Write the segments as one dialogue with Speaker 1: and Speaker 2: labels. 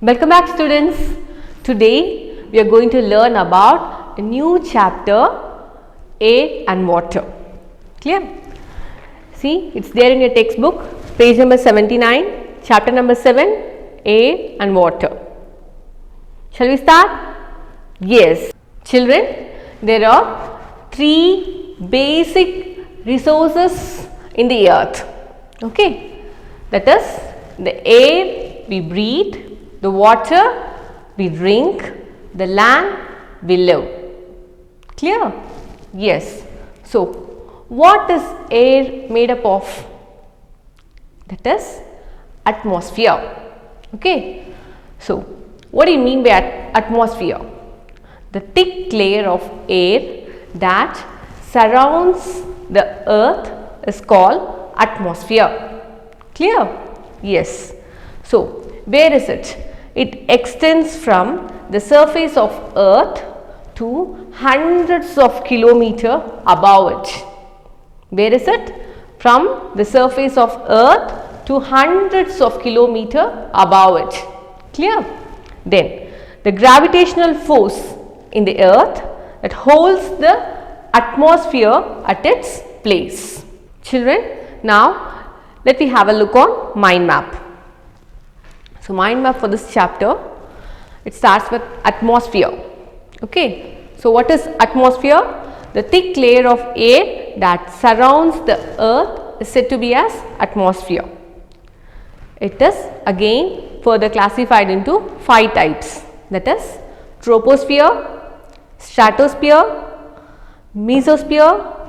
Speaker 1: Welcome back students. Today we are going to learn about a new chapter, air and water. Clear? See, it's there in your textbook, page number 79, chapter number 7, air and water. Shall we start? Yes. Children, there are three basic resources in the earth. Okay, that is the air we breathe, the water we drink, the land we live. Clear? Yes. So, what is air made up of? That is atmosphere. Okay. So, what do you mean by atmosphere? The thick layer of air that surrounds the earth is called atmosphere. Clear? Yes. So, where is it? It extends from the surface of earth to hundreds of kilometers above it. Where is it? From the surface of earth to hundreds of kilometers above it. Clear? Then, the gravitational force in the earth that holds the atmosphere at its place. Children, now let me have a look on mind map. So, mind map for this chapter, it starts with atmosphere. Okay. So, what is atmosphere? The thick layer of air that surrounds the earth is said to be as atmosphere. It is again further classified into 5 types, that is troposphere, stratosphere, mesosphere,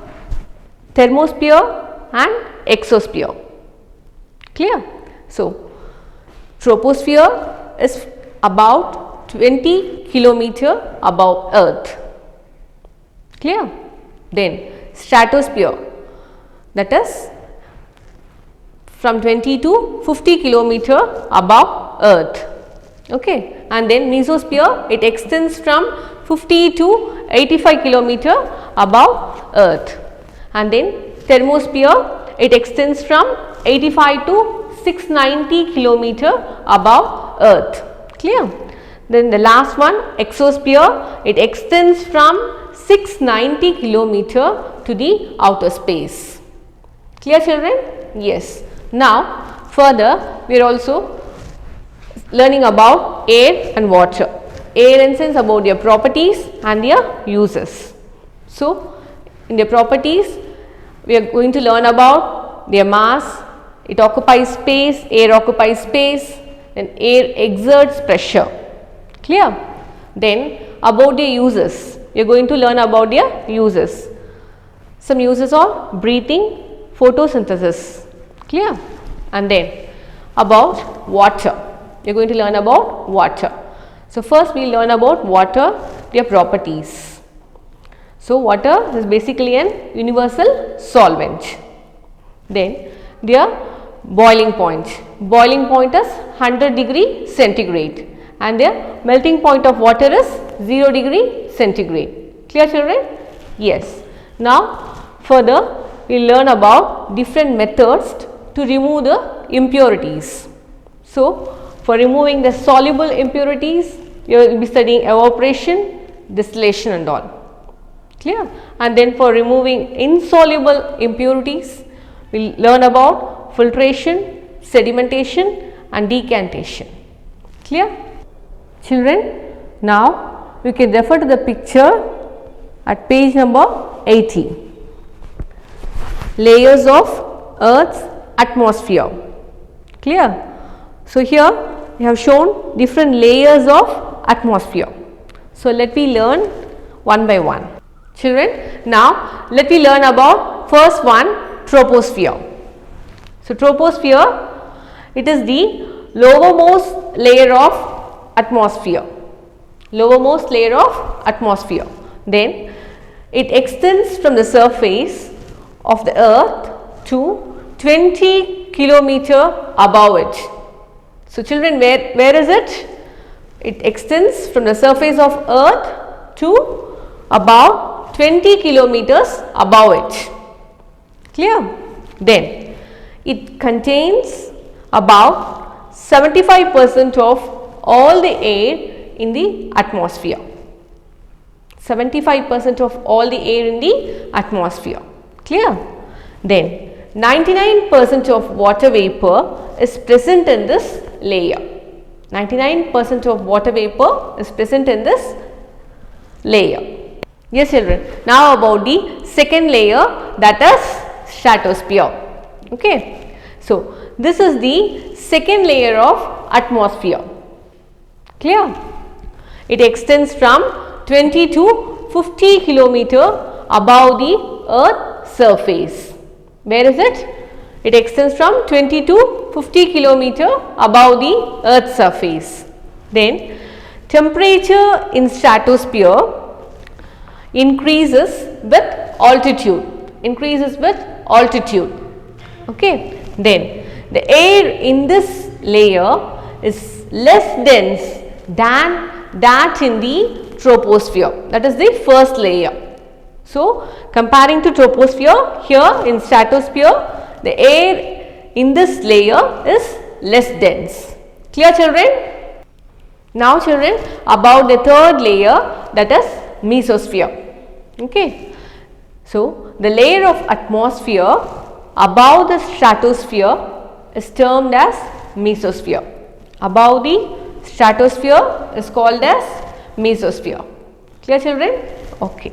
Speaker 1: thermosphere and exosphere. Clear? So, troposphere is about 20 kilometers above earth. Clear? Then stratosphere, that is from 20 to 50 kilometers above earth. Okay. And then mesosphere, it extends from 50 to 85 kilometers above earth. And then thermosphere, it extends from 85 to 690 kilometers above earth. Clear? Then the last one, exosphere, it extends from 690 kilometers to the outer space. Clear children? Yes. Now further we are also learning about air and water. Air in sense about their properties and their uses. So, in their properties we are going to learn about their mass. It occupies space, air occupies space, then air exerts pressure. Clear? Then about their uses, we are going to learn about their uses. Some uses are breathing, photosynthesis. Clear? And then about water, we are going to learn about water. So, first we will learn about water, their properties. So, water is basically an universal solvent. Then their boiling point. Boiling point is 100 degree centigrade and their melting point of water is 0 degree centigrade. Clear children? Yes. Now further we will learn about different methods to remove the impurities. So, for removing the soluble impurities, you will be studying evaporation, distillation and all. Clear? And then for removing insoluble impurities, we will learn about filtration, sedimentation and decantation. Clear? Children, now you can refer to the picture at page number 80. Layers of Earth's atmosphere. Clear? So, here we have shown different layers of atmosphere. So, let me learn one by one. Children, now let me learn about first one, troposphere. So, troposphere, it is the lowermost layer of atmosphere. Lowermost layer of atmosphere. Then it extends from the surface of the earth to 20 kilometers above it. So, children, where is it? It extends from the surface of earth to about 20 kilometers above it. Clear? Then it contains about 75% of all the air in the atmosphere. 75% of all the air in the atmosphere. Clear? Then 99% of water vapor is present in this layer. 99% of water vapor is present in this layer. Yes children, now about the second layer, that is stratosphere. Okay. So, this is the second layer of atmosphere. Clear? It extends from 20 to 50 kilometer above the earth surface. Where is it? It extends from 20 to 50 kilometer above the earth surface. Then temperature in stratosphere increases with altitude. Okay. Then the air in this layer is less dense than that in the troposphere. That is the first layer. So, comparing to troposphere, here in stratosphere, the air in this layer is less dense. Clear children? Now children, about the third layer, that is mesosphere. Okay. So, the layer of atmosphere above the stratosphere is termed as mesosphere. Above the stratosphere is called as mesosphere. Clear children? Okay.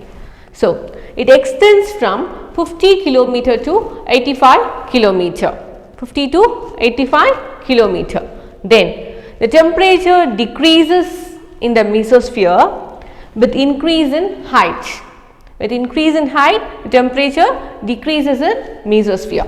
Speaker 1: So, it extends from 50 kilometer to 85 kilometer. 50 to 85 kilometer. Then, the temperature decreases in the mesosphere with increase in height. With increase in height, the temperature decreases in mesosphere.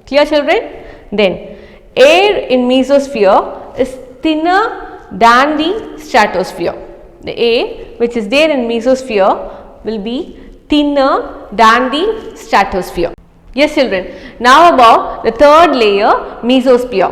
Speaker 1: Clear children? Then, air in mesosphere is thinner than the stratosphere. The air which is there in mesosphere will be thinner than the stratosphere. Yes children. Now about the third layer, mesosphere.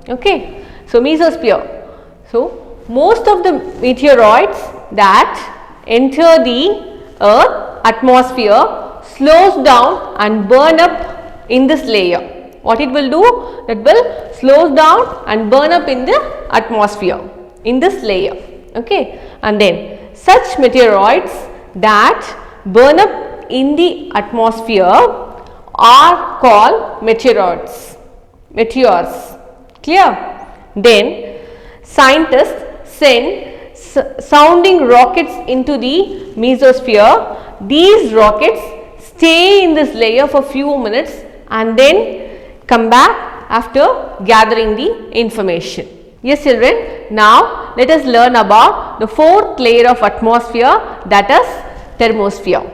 Speaker 1: Okay. So, mesosphere. So, most of the meteoroids that enter the earth atmosphere slows down and burn up in this layer. What it will do? That will slows down and burn up in the atmosphere in this layer. Okay. And then such meteoroids that burn up in the atmosphere are called meteors. Clear? Then scientists send sounding rockets into the mesosphere. These rockets stay in this layer for few minutes and then come back after gathering the information. Yes children, now let us learn about the fourth layer of atmosphere, that is thermosphere.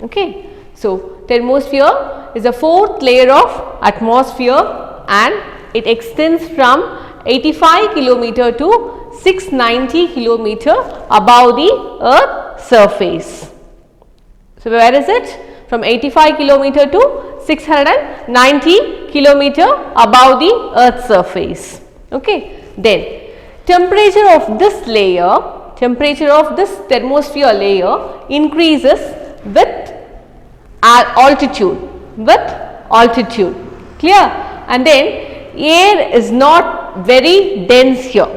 Speaker 1: Okay. So, thermosphere is the fourth layer of atmosphere and it extends from 85 kilometer to 690 kilometer above the earth surface. So, where is it? From 85 kilometer to 690 kilometer above the earth surface. Okay. Then, temperature of this layer, temperature of this thermosphere layer increases with altitude. Clear? And then air is not very dense here.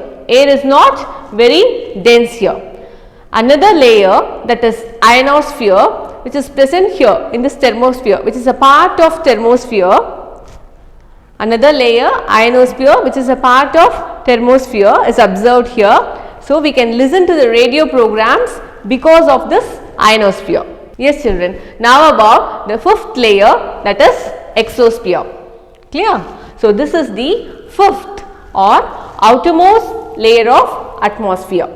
Speaker 1: Another layer, that is ionosphere, which is present here in this thermosphere, which is a part of thermosphere. Another layer, ionosphere, which is a part of thermosphere, is observed here. So, we can listen to the radio programs because of this ionosphere. Yes children. Now about the fifth layer, that is exosphere. Clear? So, this is the fifth or outermost layer of atmosphere.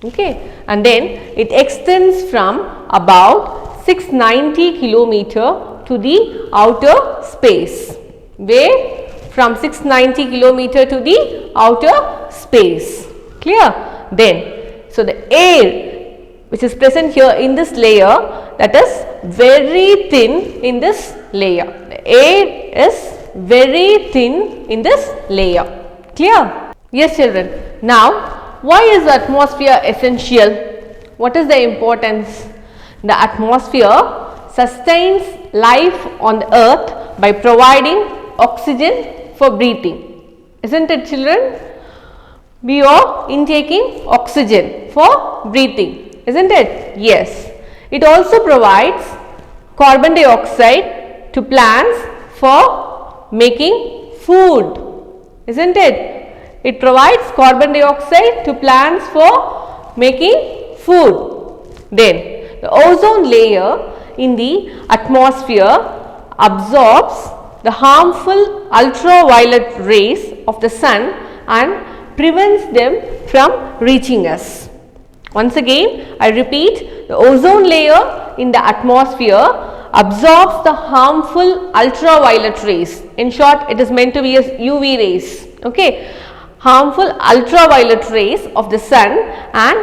Speaker 1: Okay. And then it extends from about 690 kilometer to the outer space. Where? From 690 kilometer to the outer space. Clear? Then, so the air which is present here in this layer, that is very thin in this layer. The air is very thin in this layer. Clear? Yes children. Now, why is the atmosphere essential? What is the importance? The atmosphere sustains life on the earth by providing oxygen for breathing. Isn't it children? We are intaking oxygen for breathing, isn't it? Yes. It also provides carbon dioxide to plants for making food, isn't it? It provides carbon dioxide to plants for making food. Then, the ozone layer in the atmosphere absorbs the harmful ultraviolet rays of the sun and prevents them from reaching us. Once again, I repeat, the ozone layer in the atmosphere absorbs the harmful ultraviolet rays. In short, it is meant to be as UV rays. Okay, harmful ultraviolet rays of the sun, and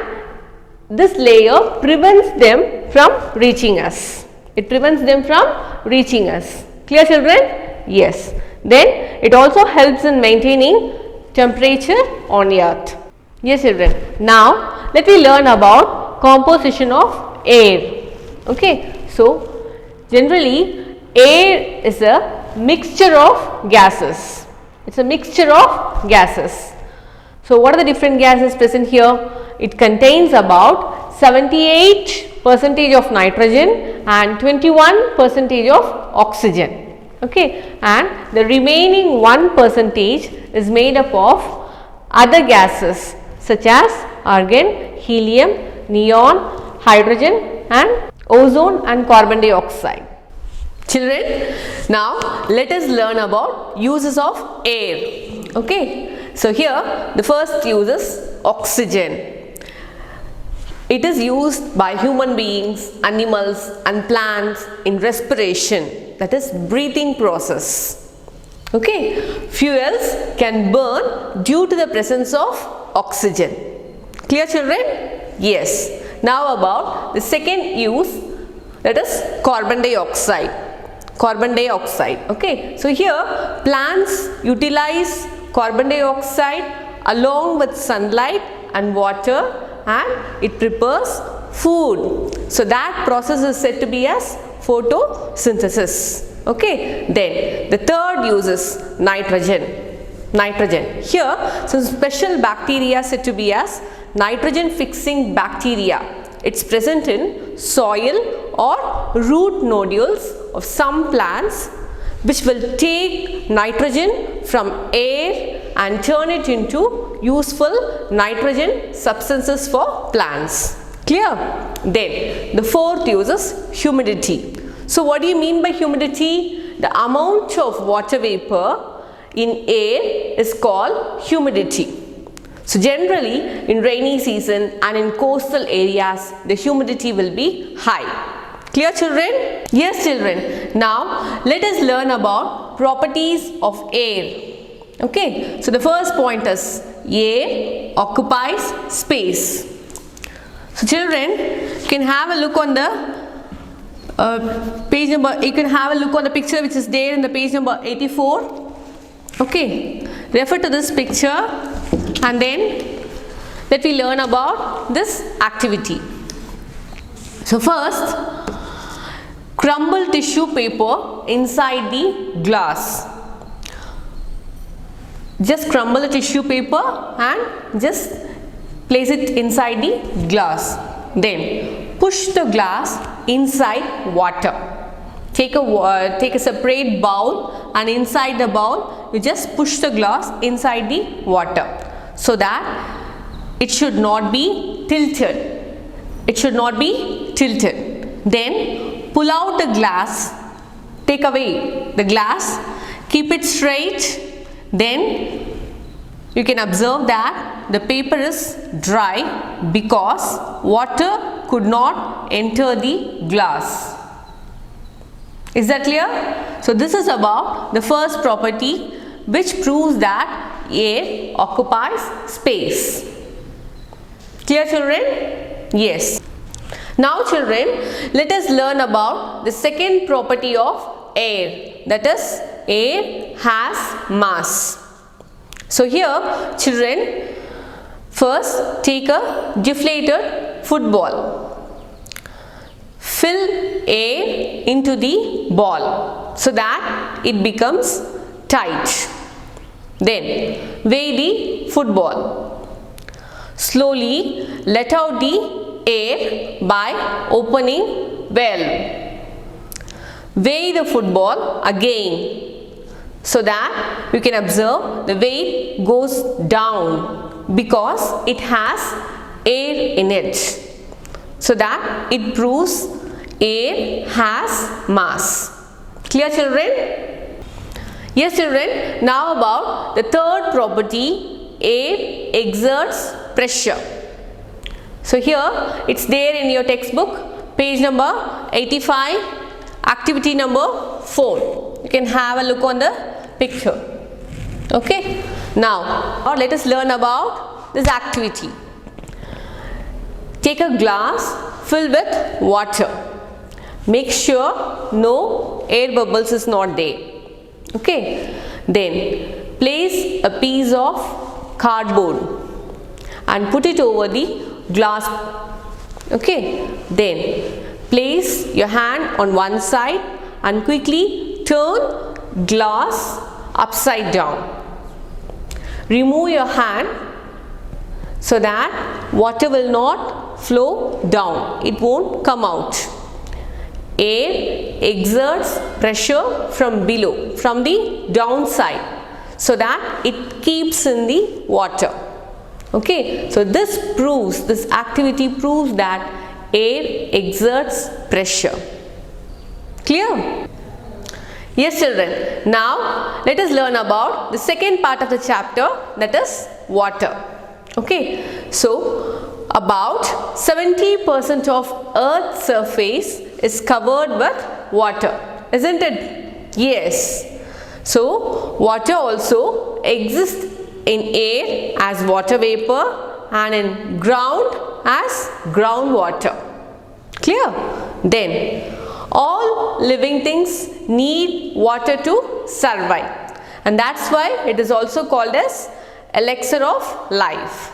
Speaker 1: this layer prevents them from reaching us. It prevents them from reaching us. Clear, children? Yes. Then it also helps in maintaining temperature on earth. Yes, children. Now let me learn about composition of air. Okay. So generally air is a mixture of gases. It's a mixture of gases. So what are the different gases present here? It contains about 78% of nitrogen and 21% of oxygen. Okay, and the remaining 1% is made up of other gases such as argon, helium, neon, hydrogen and ozone and carbon dioxide. Children, now let us learn about uses of air. Okay, so here the first use is oxygen. It is used by human beings, animals and plants in respiration, that is breathing process. Okay, fuels can burn due to the presence of oxygen. Clear, children? Yes. Now about the second use, that is carbon dioxide. Carbon dioxide. Okay, so here plants utilize carbon dioxide along with sunlight and water, and it prepares food. So that process is said to be as photosynthesis. Okay. Then the third use is nitrogen. Nitrogen. Here some special bacteria said to be as nitrogen fixing bacteria. It's present in soil or root nodules of some plants, which will take nitrogen from air and turn it into useful nitrogen substances for plants. Clear? Then the fourth use is humidity. So what do you mean by humidity? The amount of water vapor in air is called humidity. So generally in rainy season and in coastal areas, the humidity will be high. Clear, children? Yes, children. Now let us learn about properties of air. Okay, so the first point is air occupies space. So children, you can have a look on the page number, you can have a look on the picture which is there in the page number 84. Okay, refer to this picture and then let me learn about this activity. So first, crumble tissue paper inside the glass. Just crumble the tissue paper and just place it inside the glass. Then push the glass inside water. Take a separate bowl and inside the bowl you just push the glass inside the water so that it should not be tilted. It should not be tilted. Then pull out the glass, take away the glass, keep it straight. Then you can observe that the paper is dry because water could not enter the glass. Is that clear? So this is about the first property which proves that air occupies space. Clear, children? Yes. Now children, let us learn about the second property of air, that is air has mass. So here children, first take a deflated football. Fill air into the ball so that it becomes tight. Then weigh the football. Slowly let out the air by opening valve. Weigh the football again so that you can observe the weight goes down because it has air in it. So that it proves air has mass. Clear, children? Yes, children. Now about the third property, air exerts pressure. So here it's there in your textbook, page number 85, activity number 4. You can have a look on the picture. Okay. Now let us learn about this activity. Take a glass filled with water. Make sure no air bubbles is not there. Okay. Then place a piece of cardboard and put it over the glass. Okay. Then place your hand on one side and quickly turn glass upside down. Remove your hand so that water will not flow down. It won't come out. Air exerts pressure from below, from the downside, so that it keeps in the water. Okay, so this activity proves that air exerts pressure. Clear? Yes, children. Now let us learn about the second part of the chapter, that is water. Okay, so about 70% of Earth's surface is covered with water, isn't it? Yes. So water also exists in air as water vapor and in ground as groundwater. Clear? Then all living things need water to survive, and that's why it is also called as elixir of life.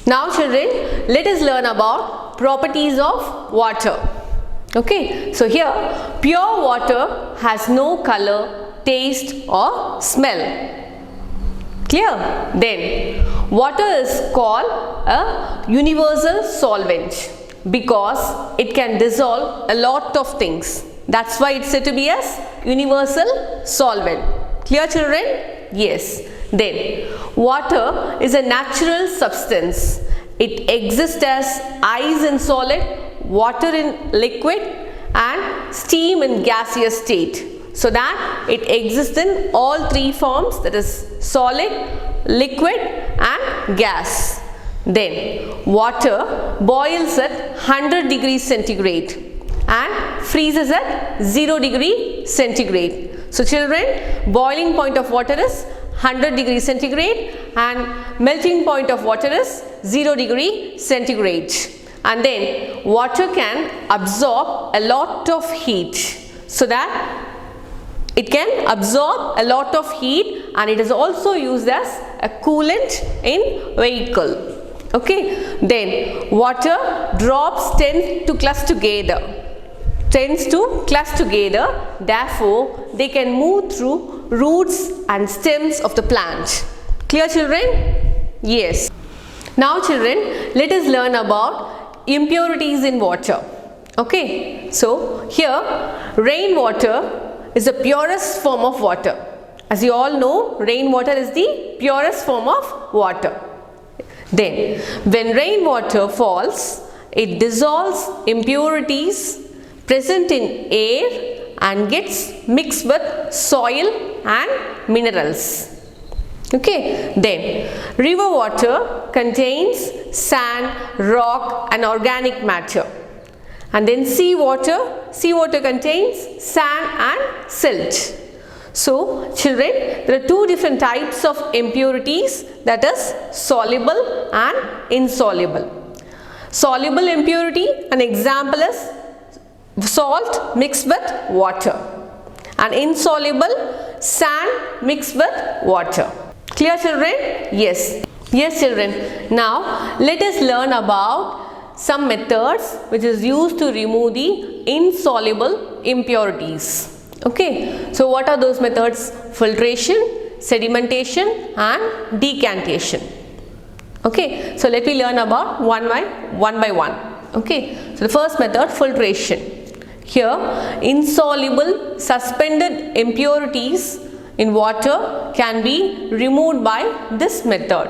Speaker 1: Now children, let us learn about properties of water. Okay, so here pure water has no color, taste or smell. Clear? Then water is called a universal solvent because it can dissolve a lot of things. That's why it's said to be as universal solvent. Clear, children? Yes. Then water is a natural substance. It exists as ice in solid, water in liquid and steam in gaseous state. So that it exists in all three forms, that is solid, liquid and gas. Then water boils at 100 degrees centigrade and freezes at 0 degree centigrade. So children, boiling point of water is 100 degrees centigrade and melting point of water is 0 degree centigrade. And then water can absorb a lot of heat, so that it can absorb a lot of heat, and it is also used as a coolant in vehicle. Okay, then water drops tend to cluster together, therefore they can move through roots and stems of the plant. Clear, children? Yes. Now children, let us learn about impurities in water. Okay, so here rainwater is the purest form of water. As you all know, rainwater is the purest form of water. Then when rainwater falls, it dissolves impurities present in air and gets mixed with soil and minerals. Okay, then river water contains sand, rock and organic matter. And then seawater contains sand and silt. So children, there are two different types of impurities, that is soluble and insoluble. Soluble impurity, an example is salt mixed with water, and insoluble, sand mixed with water. Clear, children? Yes. Yes, children. Now let us learn about some methods which is used to remove the insoluble impurities. Okay, so what are those methods? Filtration, sedimentation and decantation. Okay, so let me learn about one by one. Okay, so the first method, filtration. Here, insoluble suspended impurities in water can be removed by this method.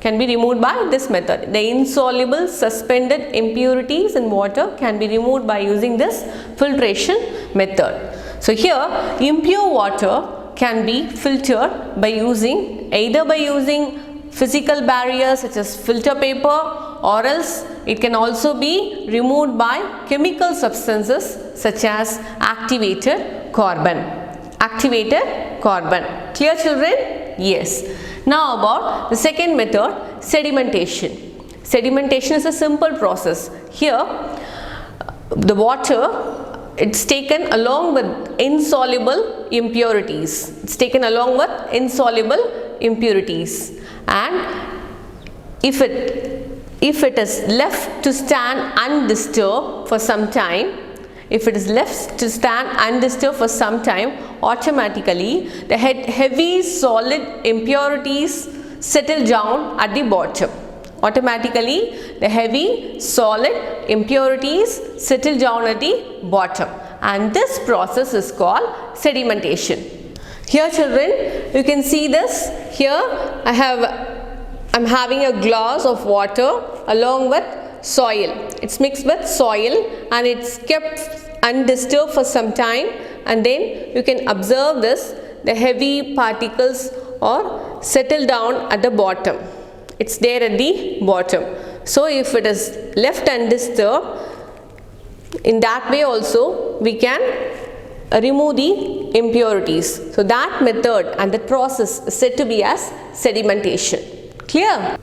Speaker 1: The insoluble suspended impurities in water can be removed by using this filtration method. So here, impure water can be filtered by either by using physical barriers such as filter paper, or else it can also be removed by chemical substances such as activated carbon. Clear, children? Yes. Now about the second method, sedimentation. Sedimentation is a simple process. Here the water, it's taken along with insoluble impurities. And if it is left to stand undisturbed for some time, automatically the heavy solid impurities settle down at the bottom. And this process is called sedimentation. Here, children, you can see this. Here I'm having a glass of water along with soil. It's mixed with soil and it's kept undisturbed for some time, and then you can observe this, the heavy particles or settle down at the bottom. It's there at the bottom. So if it is left undisturbed, in that way also we can remove the impurities. So that method and the process is said to be as sedimentation. Clear?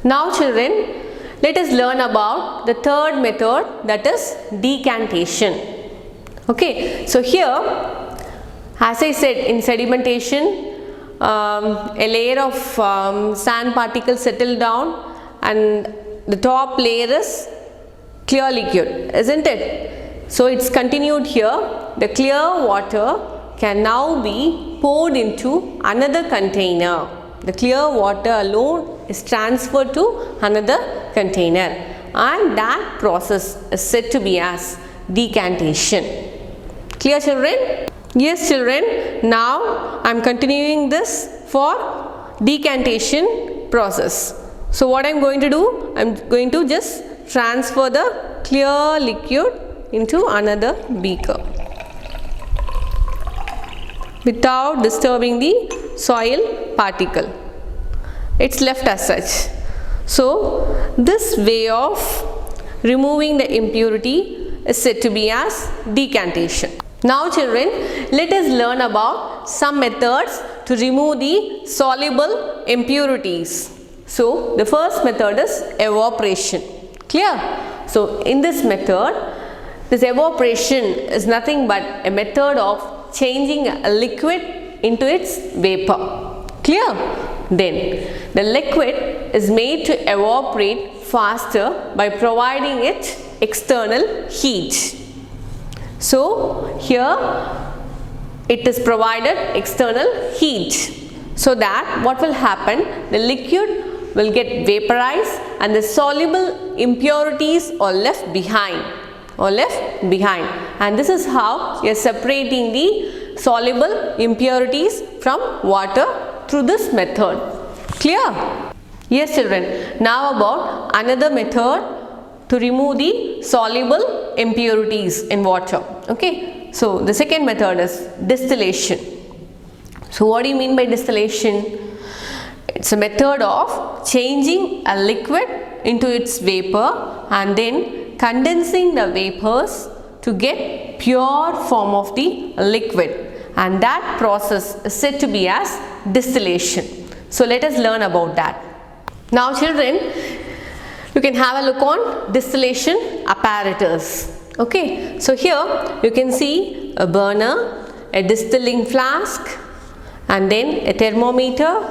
Speaker 1: Now children, let us learn about the third method, that is decantation. Okay, so here, as I said, in sedimentation, a layer of sand particles settle down and the top layer is clear liquid, isn't it? So it's continued here. The clear water can now be poured into another container. The clear water alone is transferred to another container, and that process is said to be as decantation. Clear, children? Yes, children. Now I am continuing this for decantation process. So what I am going to do, I am going to just transfer the clear liquid into another beaker without disturbing the soil particle. It's left as such. So this way of removing the impurity is said to be as decantation. Now children, let us learn about some methods to remove the soluble impurities. So the first method is evaporation. Clear? So in this method, this evaporation is nothing but a method of changing a liquid into its vapor. Clear? Then the liquid is made to evaporate faster by providing it external heat. So here it is provided external heat, so that what will happen, the liquid will get vaporized and the soluble impurities are left behind. And this is how you are separating the soluble impurities from water through this method. Clear? Yes, children. Now about another method to remove the soluble impurities in water. Okay. So the second method is distillation. So what do you mean by distillation? It's a method of changing a liquid into its vapor and then condensing the vapors to get pure form of the liquid, and that process is said to be as distillation. So let us learn about that. Now children, you can have a look on distillation apparatus. Okay, so here you can see a burner, a distilling flask, and then a thermometer,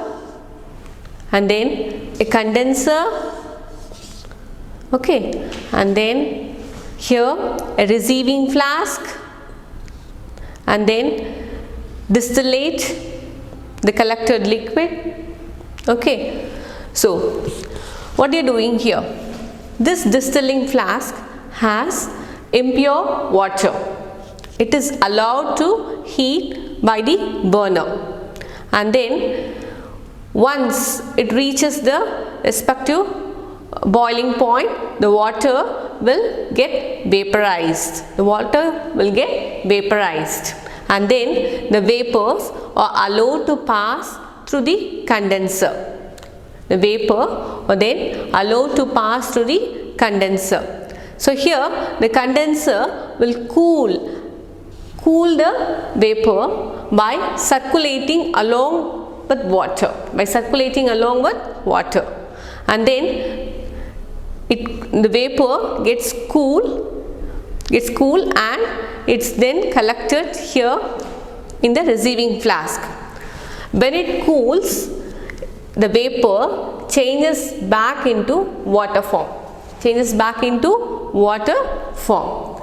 Speaker 1: and then a condenser. Okay, and then here a receiving flask, and then distillate, the collected liquid. Okay, so what they are doing here? This distilling flask has impure water. It is allowed to heat by the burner, and then once it reaches the respective boiling point, the water will get vaporized. The water will get vaporized, and then the vapors are allowed to pass through the condenser. The vapor are then allowed to pass through the condenser. So here the condenser will cool the vapor by circulating along with water, and then the vapor gets cool and it's then collected here in the receiving flask. When it cools, the vapor changes back into water form,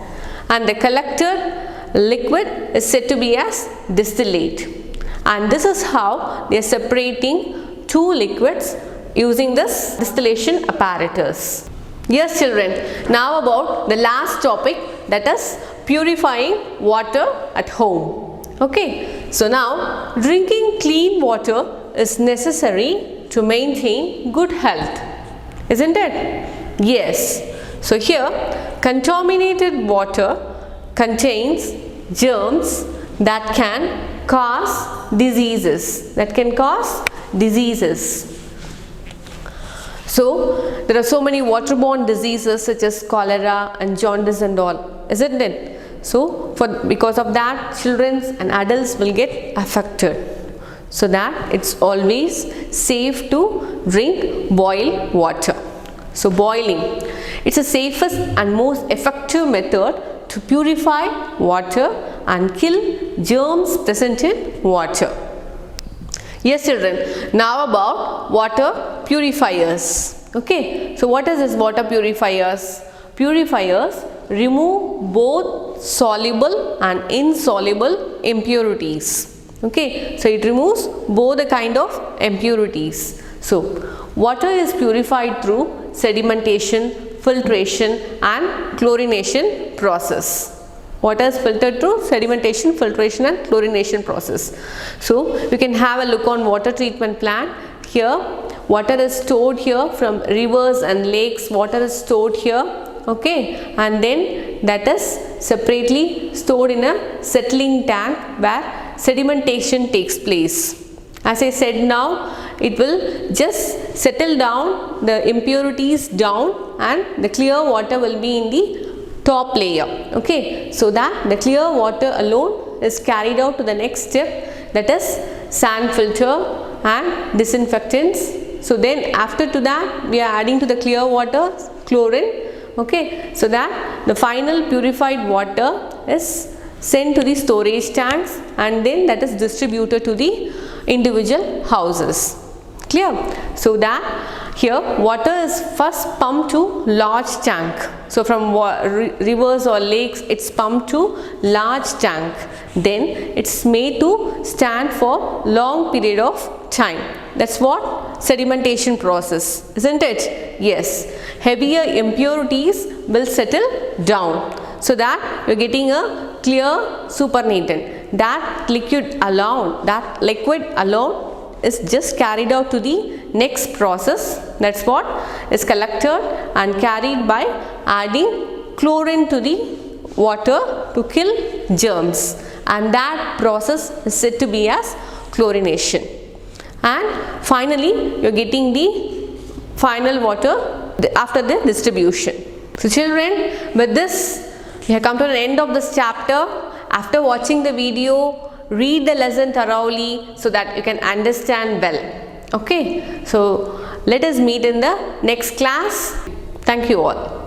Speaker 1: and the collected liquid is said to be as distillate. And this is how they are separating two liquids using this distillation apparatus. Yes children, now about the last topic, that is purifying water at home. Okay, so now drinking clean water is necessary to maintain good health, isn't it? Yes. So here contaminated water contains germs that can cause diseases. So there are so many waterborne diseases such as cholera and jaundice and all, isn't it? So because of that, children and adults will get affected. So that it's always safe to drink boiled water. So boiling, it's the safest and most effective method to purify water and kill germs present in water. Yes children, now about water purifiers. Okay, so what is this water purifiers? Purifiers remove both soluble and insoluble impurities. Okay, so it removes both the kind of impurities. So water is purified through sedimentation, filtration and chlorination process. Water is filtered through sedimentation, filtration and chlorination process. So you can have a look on water treatment plant. Here water is stored here from rivers and lakes. Water is stored here, okay, and then that is separately stored in a settling tank where sedimentation takes place. As I said, now it will just settle down the impurities down and the clear water will be in the top layer. Okay, so that the clear water alone is carried out to the next step, that is sand filter and disinfectants. So then after to that we are adding to the clear water chlorine. Okay, so that the final purified water is sent to the storage tanks and then that is distributed to the individual houses. Clear? So that here water is first pumped to large tank. So from rivers or lakes it's pumped to large tank. Then it's made to stand for long period of time. That's what sedimentation process, isn't it? Yes. Heavier impurities will settle down so that you're getting a clear supernatant. That liquid alone is just carried out to the next process. That's what is collected and carried by adding chlorine to the water to kill germs, and that process is said to be as chlorination. And finally you're getting the final water after the distribution. So children, with this we have come to an end of this chapter. After watching the video, read the lesson thoroughly so that you can understand well. Okay, so let us meet in the next class. Thank you all.